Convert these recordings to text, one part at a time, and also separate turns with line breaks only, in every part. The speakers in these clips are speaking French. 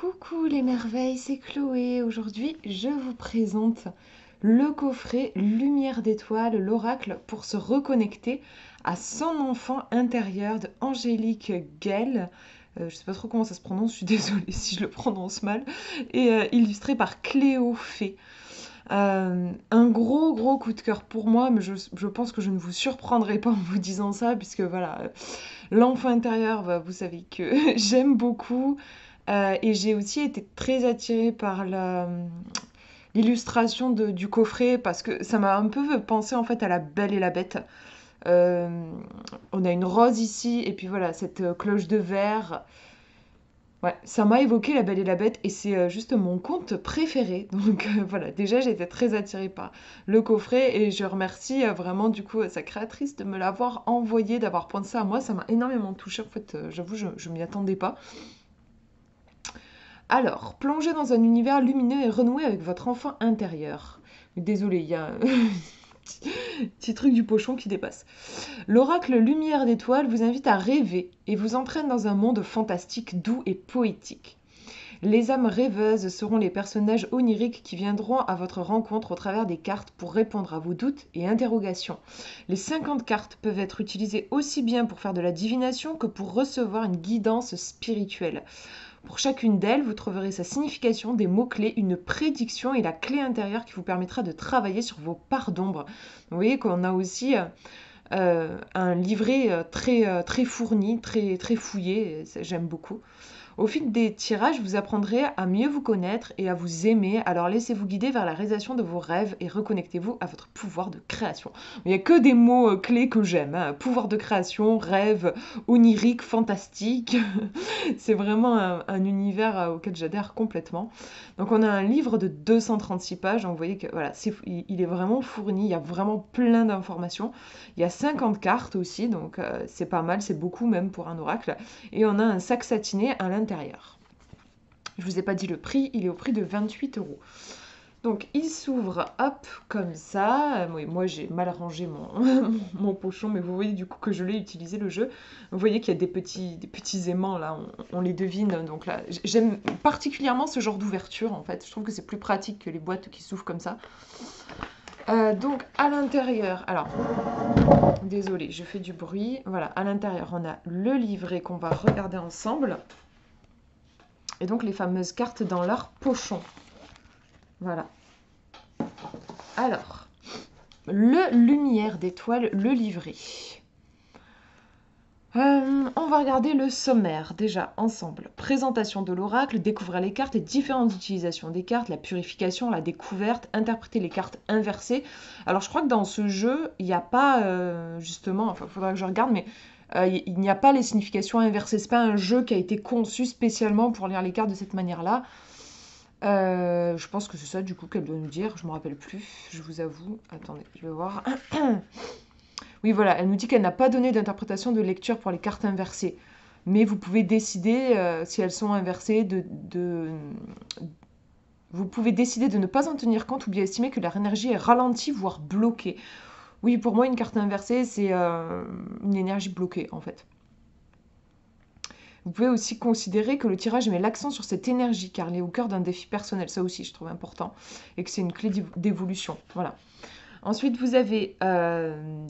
Coucou les merveilles, c'est Chloé. Aujourd'hui, je vous présente le coffret Lumière d'étoiles, l'oracle pour se reconnecter à son enfant intérieur de Angélique Gell. Je ne sais pas trop comment ça se prononce, je suis désolée si je le prononce mal. Et illustré par Cléo Fay. Un gros coup de cœur pour moi, mais je pense que je ne vous surprendrai pas en vous disant ça, puisque voilà, l'enfant intérieur, bah, vous savez que j'aime beaucoup. Et j'ai aussi été très attirée par l'illustration du coffret parce que ça m'a un peu fait penser en fait à La Belle et la Bête. Euh, on a une rose ici et puis voilà cette cloche de verre. Ouais, ça m'a évoqué La Belle et la Bête et c'est juste mon conte préféré. Donc voilà, déjà j'ai été très attirée par le coffret et je remercie vraiment du coup sa créatrice de me l'avoir envoyé, d'avoir pensé à moi. Ça m'a énormément touchée en fait, j'avoue, je m'y attendais pas. Alors, plongez dans un univers lumineux et renouez avec votre enfant intérieur. Désolée, il y a un petit truc du pochon qui dépasse. L'oracle Lumière d'étoiles vous invite à rêver et vous entraîne dans un monde fantastique, doux et poétique. Les âmes rêveuses seront les personnages oniriques qui viendront à votre rencontre au travers des cartes pour répondre à vos doutes et interrogations. Les 50 cartes peuvent être utilisées aussi bien pour faire de la divination que pour recevoir une guidance spirituelle. Pour chacune d'elles, vous trouverez sa signification, des mots-clés, une prédiction et la clé intérieure qui vous permettra de travailler sur vos parts d'ombre. Vous voyez qu'on a aussi un livret très fourni, très fouillé, j'aime beaucoup. Au fil des tirages, vous apprendrez à mieux vous connaître et à vous aimer, alors laissez-vous guider vers la réalisation de vos rêves et reconnectez-vous à votre pouvoir de création. Il n'y a que des mots clés que j'aime, hein. Pouvoir de création, rêve, onirique, fantastique. C'est vraiment un univers auquel j'adhère complètement. Donc on a un livre de 236 pages, donc vous voyez que voilà, il est vraiment fourni, il y a vraiment plein d'informations. Il y a 50 cartes aussi, donc c'est pas mal, c'est beaucoup même pour un oracle. Et on a un sac satiné à l'intérieur. Je vous ai pas dit le prix, il est au prix de 28 euros. Donc il s'ouvre, hop, comme ça. Oui, moi j'ai mal rangé mon pochon, mais vous voyez du coup que je l'ai utilisé le jeu. Vous voyez qu'il y a des petits aimants là, on les devine. Donc là, j'aime particulièrement ce genre d'ouverture en fait. Je trouve que c'est plus pratique que les boîtes qui s'ouvrent comme ça. Donc à l'intérieur, alors désolée, je fais du bruit. Voilà, à l'intérieur, on a le livret qu'on va regarder ensemble. Et donc les fameuses cartes dans leur pochon. Voilà. Alors, le Lumière d'étoiles, le livret. On va regarder le sommaire déjà ensemble. Présentation de l'oracle, découvrir les cartes et différentes utilisations des cartes, la purification, la découverte, interpréter les cartes inversées. Alors je crois que dans ce jeu, il n'y a pas justement, enfin il faudra que je regarde, mais il n'y a pas les significations inversées. C'est pas un jeu qui a été conçu spécialement pour lire les cartes de cette manière-là. Je pense que c'est ça du coup qu'elle doit nous dire, je me rappelle plus, je vous avoue. Attendez, je vais voir. Oui, voilà, elle nous dit qu'elle n'a pas donné d'interprétation de lecture pour les cartes inversées. Mais vous pouvez décider, si elles sont inversées, vous pouvez décider de ne pas en tenir compte ou bien estimer que leur énergie est ralentie, voire bloquée. Oui, pour moi, une carte inversée, c'est une énergie bloquée, en fait. Vous pouvez aussi considérer que le tirage met l'accent sur cette énergie, car elle est au cœur d'un défi personnel. Ça aussi, je trouve important. Et que c'est une clé d'évolution. Voilà. Ensuite, vous avez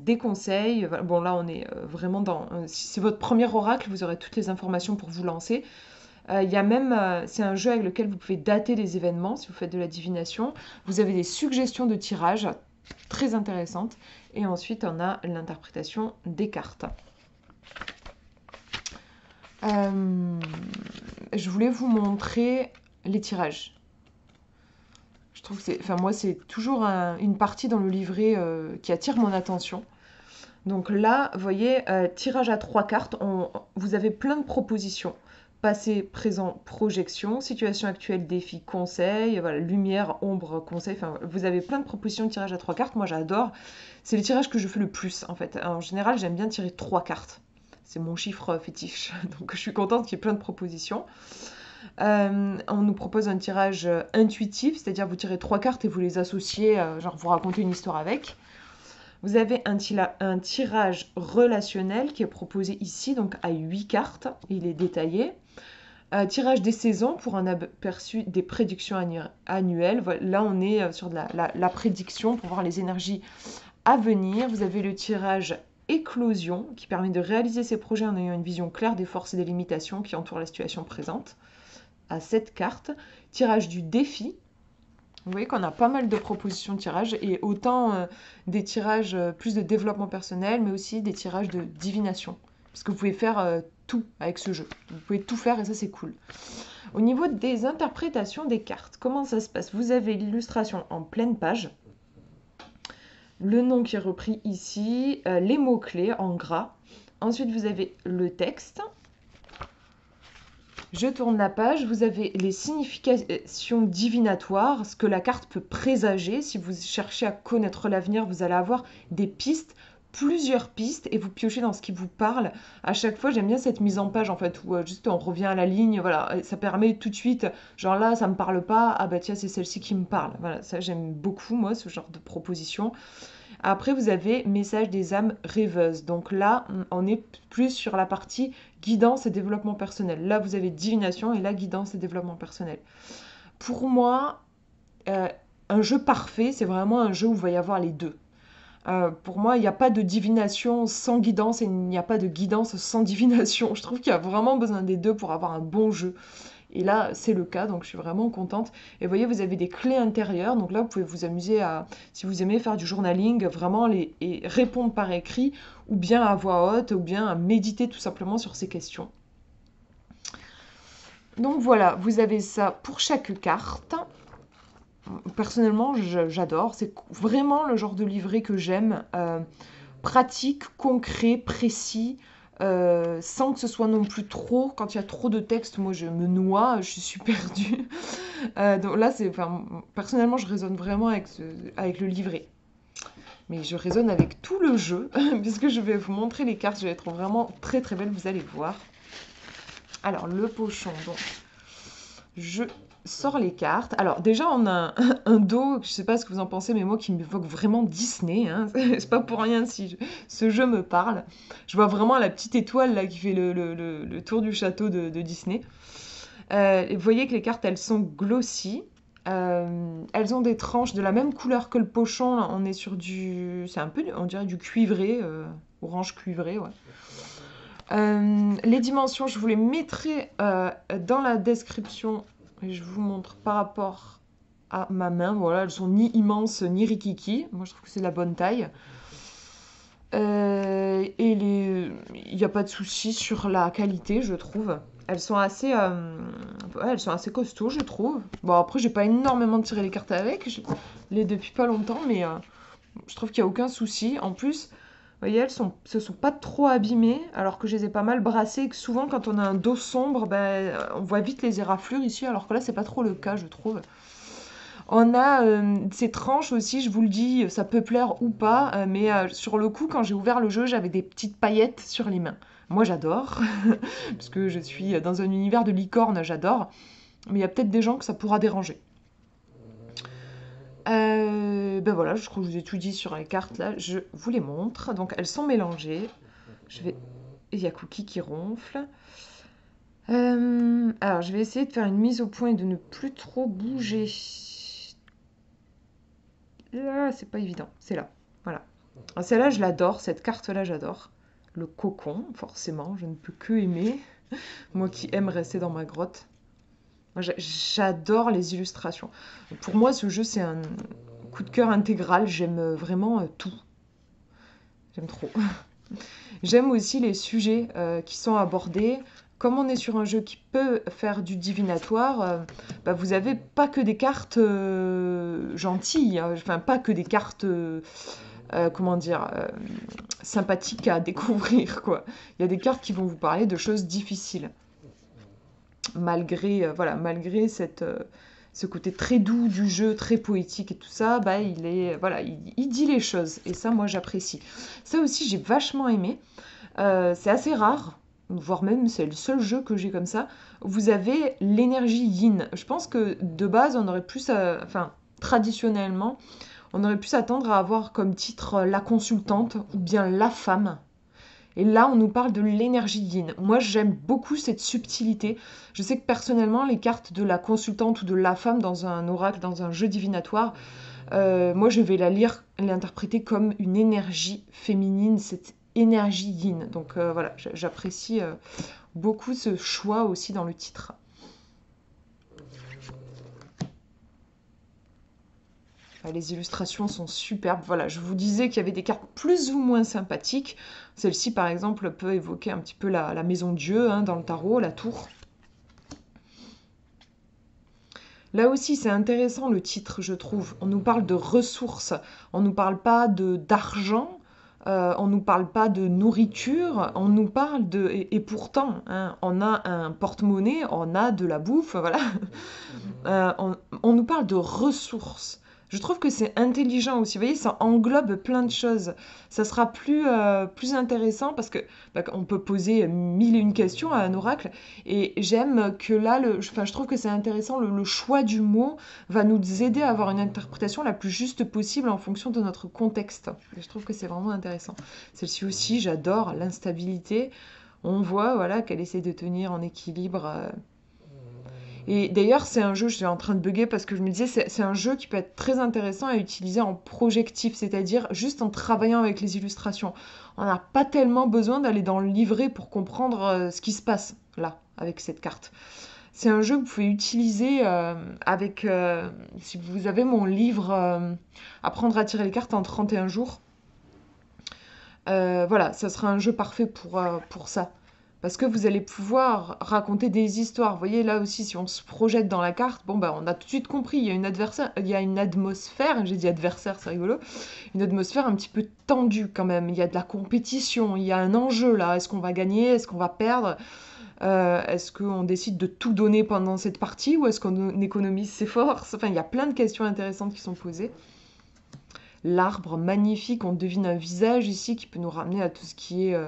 des conseils. Bon, là, on est vraiment dans... si c'est votre premier oracle, vous aurez toutes les informations pour vous lancer. Il y a même... c'est un jeu avec lequel vous pouvez dater les événements, si vous faites de la divination. Vous avez des suggestions de tirage très intéressantes. Et ensuite, on a l'interprétation des cartes. Je voulais vous montrer les tirages. Je trouve que c'est, enfin moi c'est toujours une partie dans le livret qui attire mon attention. Donc là, vous voyez, tirage à 3 cartes, vous avez plein de propositions. Passé, présent, projection, situation actuelle, défi, conseil, voilà, lumière, ombre, conseil. Enfin, vous avez plein de propositions de tirage à 3 cartes. Moi j'adore. C'est les tirages que je fais le plus en fait. En général, j'aime bien tirer 3 cartes. C'est mon chiffre fétiche. Donc je suis contente qu'il y ait plein de propositions. On nous propose un tirage intuitif, c'est-à-dire vous tirez 3 cartes et vous les associez, genre vous racontez une histoire avec. Vous avez un tirage relationnel qui est proposé ici, donc à 8 cartes, il est détaillé. Tirage des saisons pour un aperçu des prédictions annuelles. Voilà, là, on est sur de la prédiction pour voir les énergies à venir. Vous avez le tirage éclosion qui permet de réaliser ses projets en ayant une vision claire des forces et des limitations qui entourent la situation présente. À 7 cartes. Tirage du défi. Vous voyez qu'on a pas mal de propositions de tirage et autant des tirages plus de développement personnel, mais aussi des tirages de divination. Parce que vous pouvez faire tout avec ce jeu. Vous pouvez tout faire et ça c'est cool. Au niveau des interprétations des cartes, comment ça se passe? Vous avez l'illustration en pleine page, le nom qui est repris ici, les mots-clés en gras. Ensuite vous avez le texte. Je tourne la page, vous avez les significations divinatoires, ce que la carte peut présager. Si vous cherchez à connaître l'avenir, vous allez avoir des pistes, plusieurs pistes, et vous piochez dans ce qui vous parle. À chaque fois, j'aime bien cette mise en page, en fait, où juste on revient à la ligne, voilà, ça permet tout de suite, genre là, ça me parle pas, ah bah tiens, c'est celle-ci qui me parle. Voilà, ça j'aime beaucoup, moi, ce genre de proposition. Après, vous avez message des âmes rêveuses. Donc là, on est plus sur la partie guidance et développement personnel. Là, vous avez divination et là, guidance et développement personnel. Pour moi, un jeu parfait, c'est vraiment un jeu où il va y avoir les deux. Pour moi, il n'y a pas de divination sans guidance et il n'y a pas de guidance sans divination. Je trouve qu'il y a vraiment besoin des deux pour avoir un bon jeu. Et là, c'est le cas, donc je suis vraiment contente. Et vous voyez, vous avez des clés intérieures. Donc là, vous pouvez vous amuser à, si vous aimez faire du journaling, vraiment et répondre par écrit, ou bien à voix haute, ou bien à méditer tout simplement sur ces questions. Donc voilà, vous avez ça pour chaque carte. Personnellement, j'adore. C'est vraiment le genre de livret que j'aime. Pratique, concret, précis. Sans que ce soit non plus trop. Quand il y a trop de texte, moi je me noie, je suis perdue. Donc là, personnellement, je raisonne vraiment avec le livret. Mais je raisonne avec tout le jeu, puisque je vais vous montrer les cartes. Je les trouve vraiment très très belles, vous allez voir. Alors, le pochon, donc, je sors les cartes. Alors, déjà, on a un dos, je sais pas ce que vous en pensez, mais moi qui m'évoque vraiment Disney. Hein. C'est pas pour rien si ce jeu me parle. Je vois vraiment la petite étoile là qui fait le tour du château de Disney. Et vous voyez que les cartes, elles sont glossy. Elles ont des tranches de la même couleur que le pochon. Là, on est sur du... C'est un peu, on dirait du cuivré, orange cuivré, ouais. Les dimensions, je vous les mettrai dans la description. Et je vous montre par rapport à ma main. Voilà, elles sont ni immenses ni rikiki. Moi, je trouve que c'est la bonne taille. Et il n'y a pas de souci sur la qualité, je trouve. Elles sont assez costauds, je trouve. Bon, après, j'ai pas énormément tiré les cartes avec. Je l'ai depuis pas longtemps, mais je trouve qu'il n'y a aucun souci. En plus, vous voyez, se sont pas trop abîmées, alors que je les ai pas mal brassées. Et que souvent, quand on a un dos sombre, ben, on voit vite les éraflures ici, alors que là, c'est pas trop le cas, je trouve. On a ces tranches aussi, je vous le dis, ça peut plaire ou pas, mais sur le coup, quand j'ai ouvert le jeu, j'avais des petites paillettes sur les mains. Moi, j'adore, parce que je suis dans un univers de licorne, j'adore. Mais il y a peut-être des gens que ça pourra déranger. Ben voilà, je crois que je vous ai tout dit sur les cartes, là. Je vous les montre. Donc, elles sont mélangées. Il y a Cookie qui ronfle. Alors, je vais essayer de faire une mise au point et de ne plus trop bouger. Là, c'est pas évident. C'est là. Voilà. Celle-là, je l'adore. Cette carte-là, j'adore. Le cocon, forcément. Je ne peux que aimer. Moi qui aime rester dans ma grotte. J'adore les illustrations. Pour moi, ce jeu, c'est un coup de cœur intégral. J'aime vraiment tout. J'aime trop. J'aime aussi les sujets qui sont abordés. Comme on est sur un jeu qui peut faire du divinatoire, bah, vous n'avez pas que des cartes gentilles, hein. Enfin pas que des cartes, comment dire, sympathiques à découvrir, quoi. Il y a des cartes qui vont vous parler de choses difficiles. Malgré, voilà, malgré ce côté très doux du jeu, très poétique et tout ça, bah, voilà, il dit les choses. Et ça, moi, j'apprécie. Ça aussi, j'ai vachement aimé. C'est assez rare, voire même c'est le seul jeu que j'ai comme ça. Vous avez l'énergie yin. Je pense que de base, on aurait plus, enfin, traditionnellement, on aurait pu s'attendre à avoir comme titre la consultante ou bien la femme. Et là, on nous parle de l'énergie yin. Moi, j'aime beaucoup cette subtilité. Je sais que personnellement, les cartes de la consultante ou de la femme dans un oracle, dans un jeu divinatoire, moi, je vais la lire, l'interpréter comme une énergie féminine, cette énergie yin. Donc voilà, j'apprécie beaucoup ce choix aussi dans le titre. Les illustrations sont superbes. Voilà, je vous disais qu'il y avait des cartes plus ou moins sympathiques. Celle-ci, par exemple, peut évoquer un petit peu la maison Dieu dans le tarot, la tour. Là aussi, c'est intéressant le titre, je trouve. On nous parle de ressources, on nous parle pas d'argent, on nous parle pas de nourriture, on nous parle de... Et pourtant, on a un porte-monnaie, on a de la bouffe, voilà. On nous parle de ressources. Je trouve que c'est intelligent aussi. Vous voyez, ça englobe plein de choses. Ça sera plus intéressant parce que on peut poser mille et une questions à un oracle. Et j'aime que là, je trouve que c'est intéressant. Le choix du mot va nous aider à avoir une interprétation la plus juste possible en fonction de notre contexte. Et je trouve que c'est vraiment intéressant. Celle-ci aussi, j'adore l'instabilité. On voit voilà, qu'elle essaie de tenir en équilibre. Et d'ailleurs, c'est un jeu, je suis en train de bugger parce que je me disais, c'est un jeu qui peut être très intéressant à utiliser en projectif, c'est-à-dire juste en travaillant avec les illustrations. On n'a pas tellement besoin d'aller dans le livret pour comprendre ce qui se passe là, avec cette carte. C'est un jeu que vous pouvez utiliser si vous avez mon livre Apprendre à tirer les cartes en 31 jours. Voilà, ça sera un jeu parfait pour ça. Parce que vous allez pouvoir raconter des histoires. Vous voyez, là aussi, si on se projette dans la carte, bon, on a tout de suite compris, il y a une atmosphère, j'ai dit adversaire, c'est rigolo, une atmosphère un petit peu tendue quand même. Il y a de la compétition, il y a un enjeu là. Est-ce qu'on va gagner? Est-ce qu'on va perdre? Est-ce qu'on décide de tout donner pendant cette partie ou est-ce qu'on économise ses forces? Enfin, il y a plein de questions intéressantes qui sont posées. L'arbre magnifique, on devine un visage ici qui peut nous ramener à tout ce qui est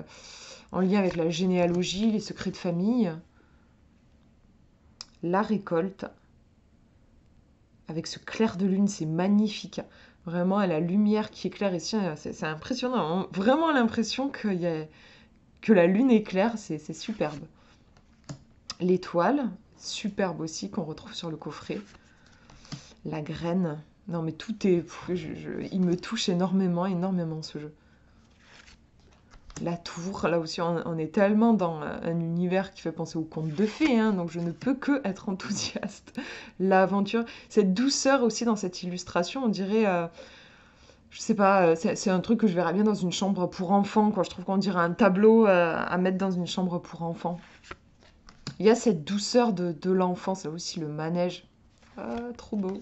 en lien avec la généalogie, les secrets de famille. La récolte, avec ce clair de lune, c'est magnifique. Vraiment, la lumière qui éclaire ici, c'est impressionnant. Vraiment l'impression que la lune éclaire, c'est superbe. L'étoile, superbe aussi, qu'on retrouve sur le coffret. La graine. Non mais tout est... il me touche énormément, énormément ce jeu. La tour, là aussi on est tellement dans un univers qui fait penser aux contes de fées, donc je ne peux que être enthousiaste. L'aventure, cette douceur aussi dans cette illustration, on dirait, je sais pas, c'est un truc que je verrais bien dans une chambre pour enfants, quoi. Je trouve qu'on dirait un tableau à mettre dans une chambre pour enfants. Il y a cette douceur de l'enfance, là aussi le manège. Ah, trop beau.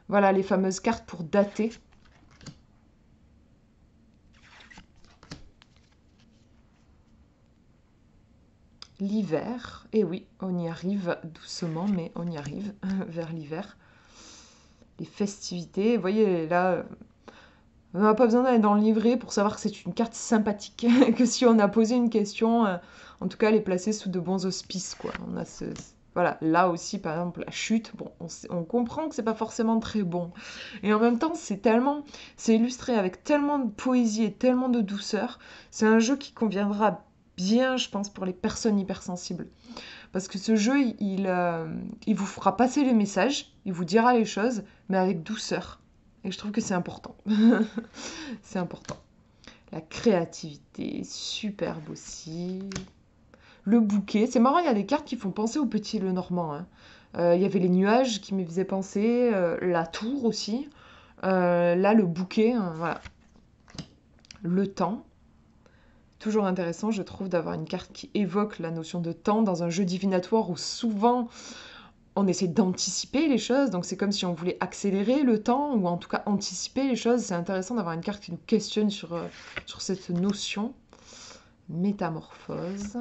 Voilà les fameuses cartes pour dater. L'hiver, et oui, on y arrive doucement, mais on y arrive vers l'hiver. Les festivités, vous voyez là, on n'a pas besoin d'aller dans le livret pour savoir que c'est une carte sympathique, que si on a posé une question, en tout cas elle est placée sous de bons auspices, quoi. On a voilà, là aussi par exemple la chute, bon, on comprend que c'est pas forcément très bon, et en même temps c'est illustré avec tellement de poésie et tellement de douceur, c'est un jeu qui conviendra bien, je pense, pour les personnes hypersensibles. Parce que ce jeu, il vous fera passer les messages, il vous dira les choses, mais avec douceur. Et je trouve que c'est important. C'est important. La créativité, superbe aussi. Le bouquet, c'est marrant, il y a des cartes qui font penser au Petit Le Normand. Il y avait les nuages qui me faisaient penser, la tour aussi. Là, le bouquet, voilà. Le temps. Toujours intéressant, je trouve, d'avoir une carte qui évoque la notion de temps dans un jeu divinatoire où souvent on essaie d'anticiper les choses, donc c'est comme si on voulait accélérer le temps ou en tout cas anticiper les choses. C'est intéressant d'avoir une carte qui nous questionne sur cette notion. Métamorphose.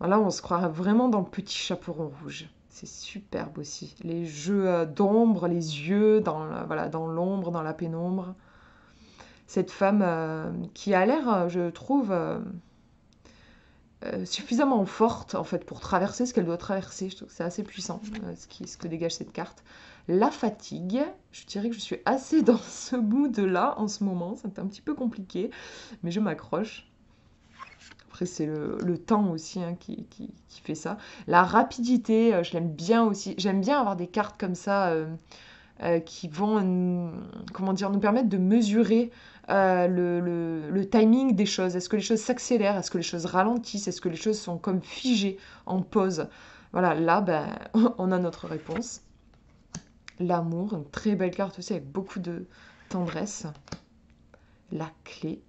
Voilà, on se croirait vraiment dans le Petit Chaperon Rouge. C'est superbe aussi. Les jeux d'ombre, les yeux voilà, dans l'ombre, dans la pénombre. Cette femme qui a l'air, je trouve, suffisamment forte en fait pour traverser ce qu'elle doit traverser. Je trouve que c'est assez puissant ce que dégage cette carte. La fatigue, je dirais que je suis assez dans ce mood-là en ce moment. C'est un petit peu compliqué, mais je m'accroche. Après, c'est le temps aussi hein, qui fait ça. La rapidité, je l'aime bien aussi. J'aime bien avoir des cartes comme ça qui vont comment dire, nous permettre de mesurer le timing des choses. Est-ce que les choses s'accélèrent? Est-ce que les choses ralentissent? Est-ce que les choses sont comme figées en pause? Voilà, là, ben, on a notre réponse. L'amour, une très belle carte aussi avec beaucoup de tendresse. La clé.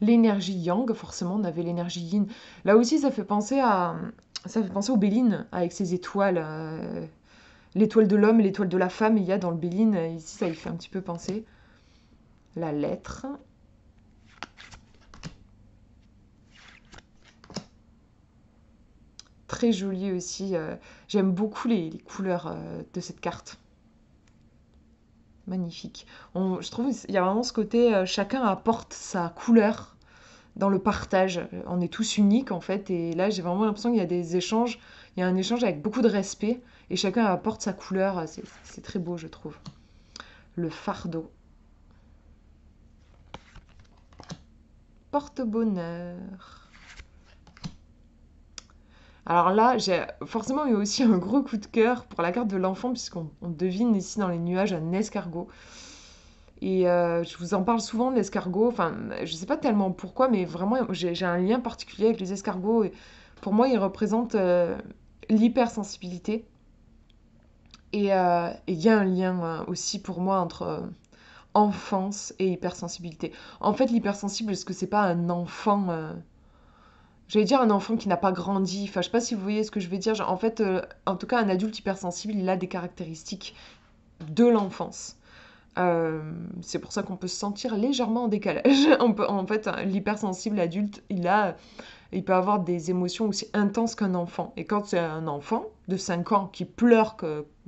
L'énergie yang, forcément, on avait l'énergie yin. Là aussi, ça fait penser au Béline, avec ses étoiles. L'étoile de l'homme et l'étoile de la femme, il y a dans le Béline. Ici, ça y fait un petit peu penser. La lettre. Très jolie aussi. J'aime beaucoup les couleurs de cette carte. Magnifique. Je trouve qu'il y a vraiment ce côté, chacun apporte sa couleur dans le partage. On est tous uniques en fait. Et là, j'ai vraiment l'impression qu'il y a des échanges. Il y a un échange avec beaucoup de respect. Et chacun apporte sa couleur. C'est très beau, je trouve. Le fardeau. Porte-bonheur. Alors là, j'ai forcément eu aussi un gros coup de cœur pour la carte de l'enfant, puisqu'on devine ici dans les nuages un escargot. Et je vous en parle souvent de l'escargot. Enfin, je sais pas tellement pourquoi, mais vraiment, j'ai un lien particulier avec les escargots. Et pour moi, ils représentent l'hypersensibilité. Et il y a un lien aussi pour moi entre enfance et hypersensibilité. En fait, l'hypersensible, est-ce que c'est pas un enfant j'allais dire un enfant qui n'a pas grandi. Enfin, je sais pas si vous voyez ce que je veux dire. Genre, en fait, en tout cas, un adulte hypersensible, il a des caractéristiques de l'enfance. C'est pour ça qu'on peut se sentir légèrement en décalage. En fait, l'hypersensible adulte, il peut avoir des émotions aussi intenses qu'un enfant. Et quand c'est un enfant de 5 ans qui pleure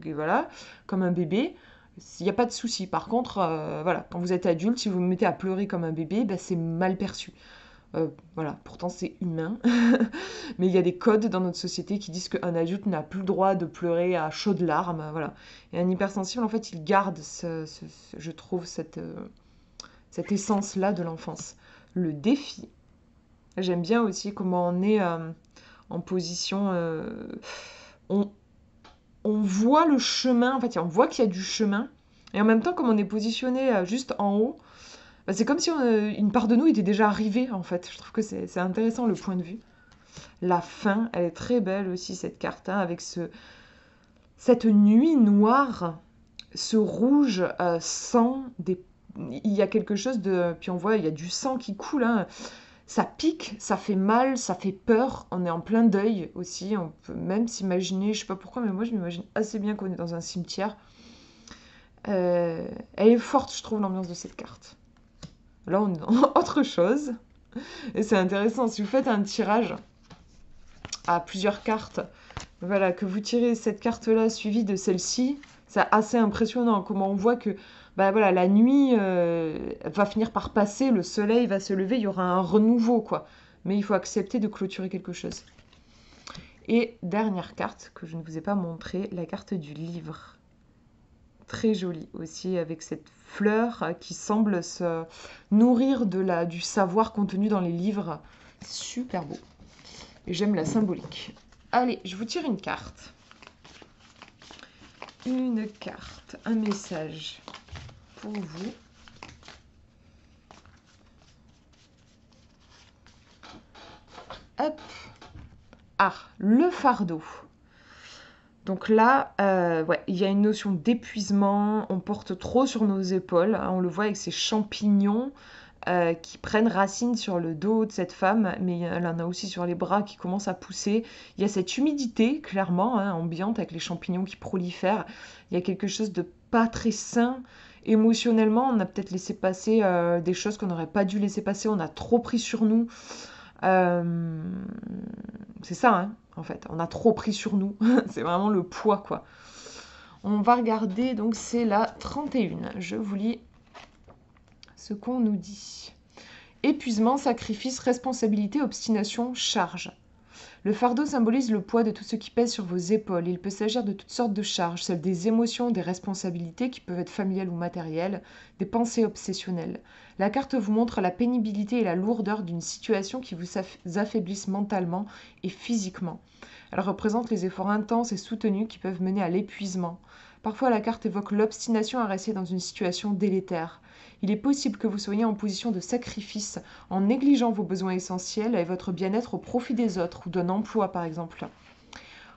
voilà, comme un bébé, il n'y a pas de souci. Par contre, voilà, quand vous êtes adulte, si vous vous mettez à pleurer comme un bébé, ben, c'est mal perçu. Voilà, pourtant c'est humain, mais il y a des codes dans notre société qui disent qu'un adulte n'a plus le droit de pleurer à chaudes larmes, voilà. Et un hypersensible, en fait, il garde, je trouve, cette essence-là de l'enfance. Le défi, j'aime bien aussi comment on est en position... on, on voit le chemin, en fait, on voit qu'il y a du chemin, et en même temps, comme on est positionné juste en haut, bah, c'est comme si une part de nous était déjà arrivée, en fait. Je trouve que c'est intéressant, le point de vue. La fin, elle est très belle aussi, cette carte, hein, avec cette nuit noire, ce rouge sang, il y a quelque chose de... Puis on voit, il y a du sang qui coule, hein. Ça pique, ça fait mal, ça fait peur. On est en plein deuil aussi. On peut même s'imaginer, je sais pas pourquoi, mais moi je m'imagine assez bien qu'on est dans un cimetière. Elle est forte, je trouve, l'ambiance de cette carte. Là, on est dans autre chose. Et c'est intéressant, si vous faites un tirage à plusieurs cartes, voilà, que vous tirez cette carte-là suivie de celle-ci, c'est assez impressionnant. Comment on voit que bah, voilà, la nuit va finir par passer, le soleil va se lever, il y aura un renouveau, quoi. Mais il faut accepter de clôturer quelque chose. Et dernière carte que je ne vous ai pas montrée, la carte du livre. Très jolie aussi, avec cette fleur qui semble se nourrir du savoir contenu dans les livres. Super beau. Et j'aime la symbolique. Allez, je vous tire une carte. Une carte, un message pour vous. Hop. Ah, le fardeau. Donc là, ouais, il y a une notion d'épuisement, on porte trop sur nos épaules, hein, on le voit avec ces champignons qui prennent racine sur le dos de cette femme, mais elle en a aussi sur les bras qui commencent à pousser. Il y a cette humidité, clairement, hein, ambiante, avec les champignons qui prolifèrent. Il y a quelque chose de pas très sain. Émotionnellement, on a peut-être laissé passer des choses qu'on n'aurait pas dû laisser passer, on a trop pris sur nous. C'est ça, hein, en fait. On a trop pris sur nous. C'est vraiment le poids, quoi. On va regarder, donc c'est la 31. Je vous lis ce qu'on nous dit. Épuisement, sacrifice, responsabilité, obstination, charge. Le fardeau symbolise le poids de tout ce qui pèse sur vos épaules. Il peut s'agir de toutes sortes de charges, celles des émotions, des responsabilités qui peuvent être familiales ou matérielles, des pensées obsessionnelles. La carte vous montre la pénibilité et la lourdeur d'une situation qui vous affaiblissent mentalement et physiquement. Elle représente les efforts intenses et soutenus qui peuvent mener à l'épuisement. Parfois, la carte évoque l'obstination à rester dans une situation délétère. Il est possible que vous soyez en position de sacrifice en négligeant vos besoins essentiels et votre bien-être au profit des autres ou d'un emploi par exemple.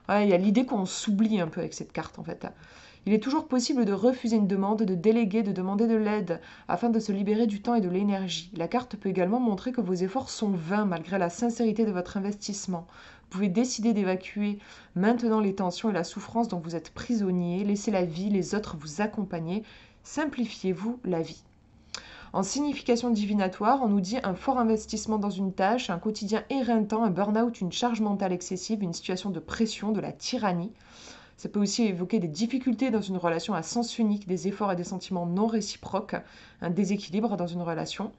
Ouais, il y a l'idée qu'on s'oublie un peu avec cette carte en fait. Il est toujours possible de refuser une demande, de déléguer, de demander de l'aide afin de se libérer du temps et de l'énergie. La carte peut également montrer que vos efforts sont vains malgré la sincérité de votre investissement. Vous pouvez décider d'évacuer maintenant les tensions et la souffrance dont vous êtes prisonnier, laissez la vie, les autres vous accompagner, simplifiez-vous la vie. En signification divinatoire, on nous dit un fort investissement dans une tâche, un quotidien éreintant, un burn-out, une charge mentale excessive, une situation de pression, de la tyrannie. Ça peut aussi évoquer des difficultés dans une relation à sens unique, des efforts et des sentiments non réciproques, un déséquilibre dans une relation.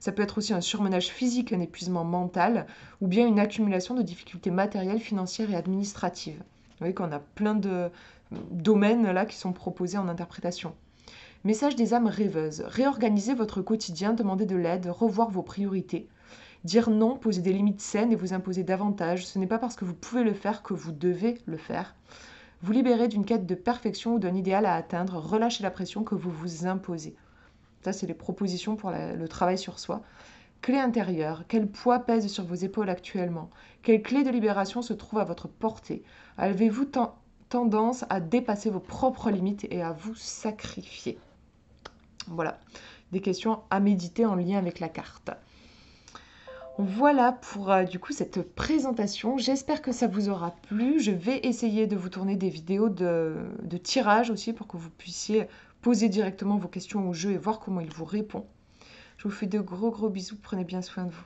Ça peut être aussi un surmenage physique, un épuisement mental, ou bien une accumulation de difficultés matérielles, financières et administratives. Vous voyez qu'on a plein de domaines là qui sont proposés en interprétation. Message des âmes rêveuses. Réorganisez votre quotidien, demandez de l'aide, revoir vos priorités. Dire non, poser des limites saines et vous imposer davantage. Ce n'est pas parce que vous pouvez le faire que vous devez le faire. Vous libérez d'une quête de perfection ou d'un idéal à atteindre. Relâchez la pression que vous vous imposez. Ça, c'est les propositions pour le travail sur soi. Clé intérieure. Quel poids pèse sur vos épaules actuellement? Quelle clé de libération se trouve à votre portée? Avez-vous tendance à dépasser vos propres limites et à vous sacrifier? Voilà, des questions à méditer en lien avec la carte. Voilà pour du coup cette présentation. J'espère que ça vous aura plu. Je vais essayer de vous tourner des vidéos de tirage aussi pour que vous puissiez poser directement vos questions au jeu et voir comment il vous répond. Je vous fais de gros bisous. Prenez bien soin de vous.